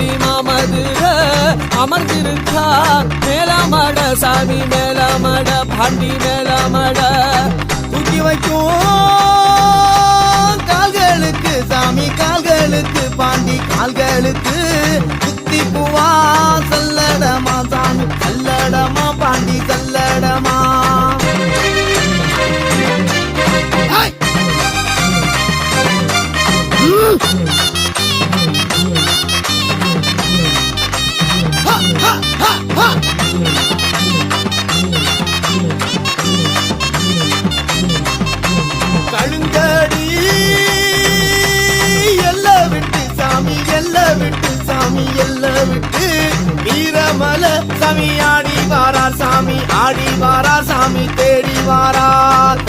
பாண்டி மாமதுர அமர்ந்திருக்கார் மேலமட சாமி மேலமட பாண்டி மேலமட தூக்கி வைக்கும் கால்களுக்கு சாமி கால்களுக்கு பாண்டி கால்களுக்கு குத்தி பூவா சல்லடமா சாமி சல்லடமா பாண்டி சல்லடமா கழுங்கடி எல்ல விட்டு சாமி எல்ல விட்டு சாமி எல்ல விட்டு வீரமல சாமி ஆடி வாரார் சாமி ஆடி வாரார் சாமி தேடி வாரார்